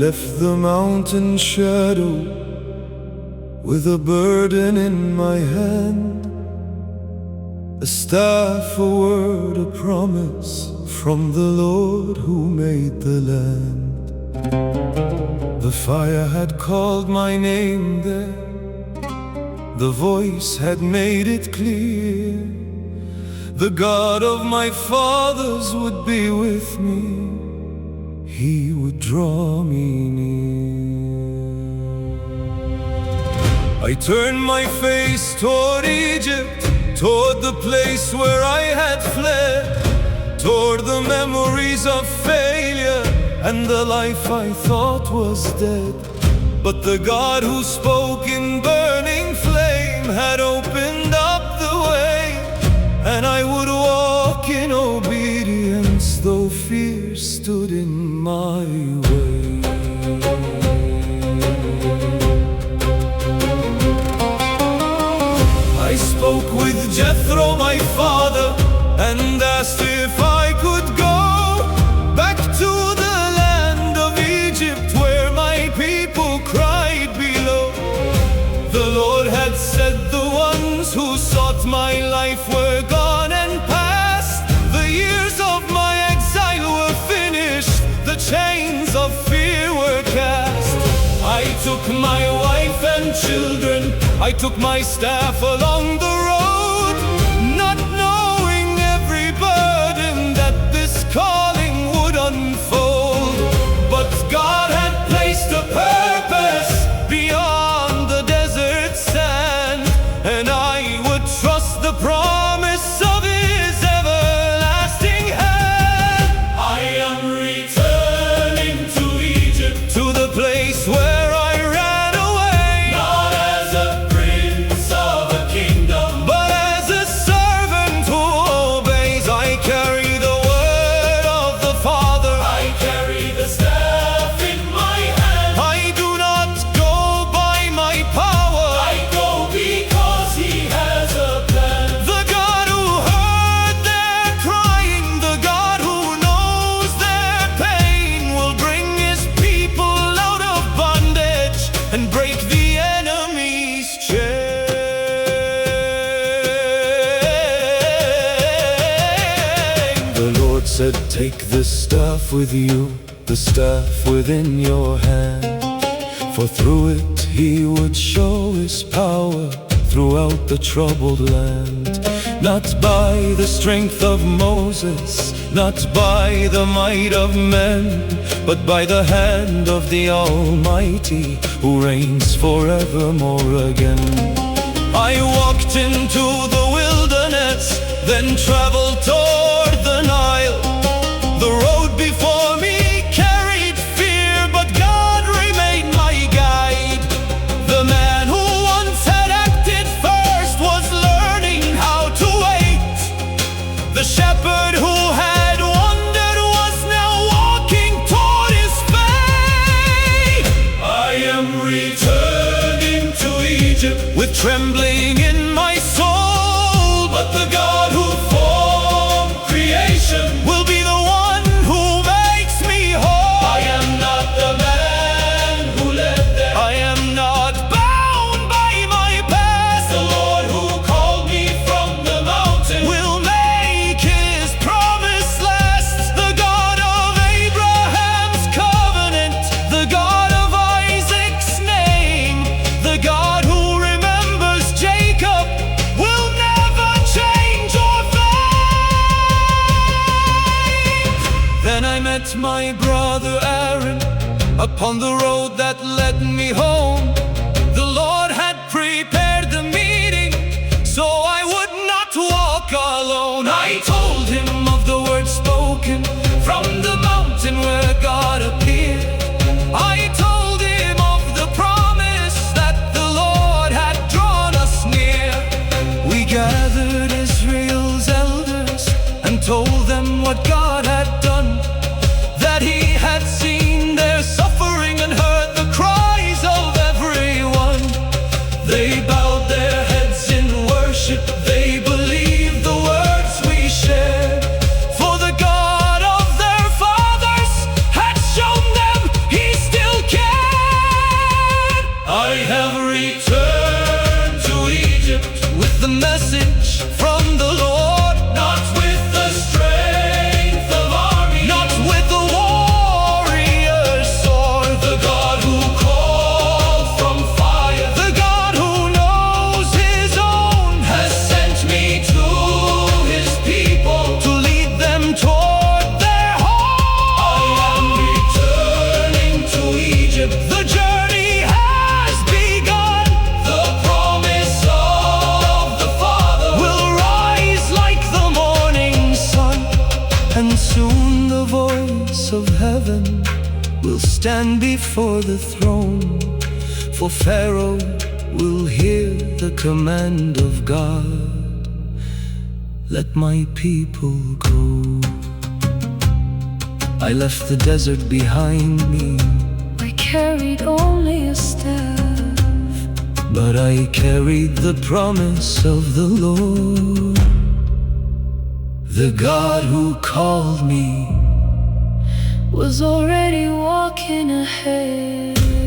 left the mountain shadow with a burden in my hand, a staff, a word, a promise from the Lord who made the land. The fire had called my name there, the voice had made it clear. The God of my fathers would be with me, He would draw me near. I turned my face toward Egypt, toward the place where I had fled, toward the memories of failure and the life I thought was dead. But the God who spoke in burning flame had opened up the way, and I would walk in obedience though fear stood in my way. I spoke with Jethro, my father, and asked if I could go back to the land of Egypt where my people cried below. The Lord had said the ones who sought my life were gone and past. The years of my exile were finished, the chains of fear were cast. I took my wife and children, I took my staff along the road, not knowing every burden that this calling would unfold. But God had placed a purpose beyond the desert sand, and I would trust the promise of His everlasting hand. I am returning to Egypt, to the place where I ran away, not as a prince of a kingdom, but as a servant who obeys. I carry the word of the Father, I carry the staff in my hand. I do not go by my power, I go because He has a plan. The God who heard their crying, the God who knows their pain, will bring His people out of bondage and break the enemy's chain. The Lord said, take this staff with you, the staff within your hand, for through it He would show His power throughout the troubled land. Not by the strength of Moses, not by the might of men, but by the hand of the Almighty, who reigns forevermore again. I walked into the wilderness, then traveled toward the Nile. The road before me carried fear, but God remained my guide. The man who once had acted first was learning how to wait. The shepherd who had wandered was now walking toward his fate. I am returning to Egypt with trembling in my soul, but the God who formed creation will be the one who makes me whole. I am not the man who led them, I am not bound by my past. The Lord who called me from the mountain will make His promise last. The God of Abraham's covenant, the God of Isaac's name, the God who remembers Jacob will never change or fade. Then I met my brother Aaron upon the road that led me home. The Lord had prepared the meeting, so I would not walk alone. I told him of the words spoken from the mountain where God appeared. I told him of the promise that the Lord had drawn us near. We gathered Israel's elders and told them what God had done, that He had seen their suffering and heard the cries of everyone. They bowed stand before the throne, for Pharaoh will hear the command of God. Let my people go. I left the desert behind me. I carried only a staff, but I carried the promise of the Lord. The God who called me was already walking ahead.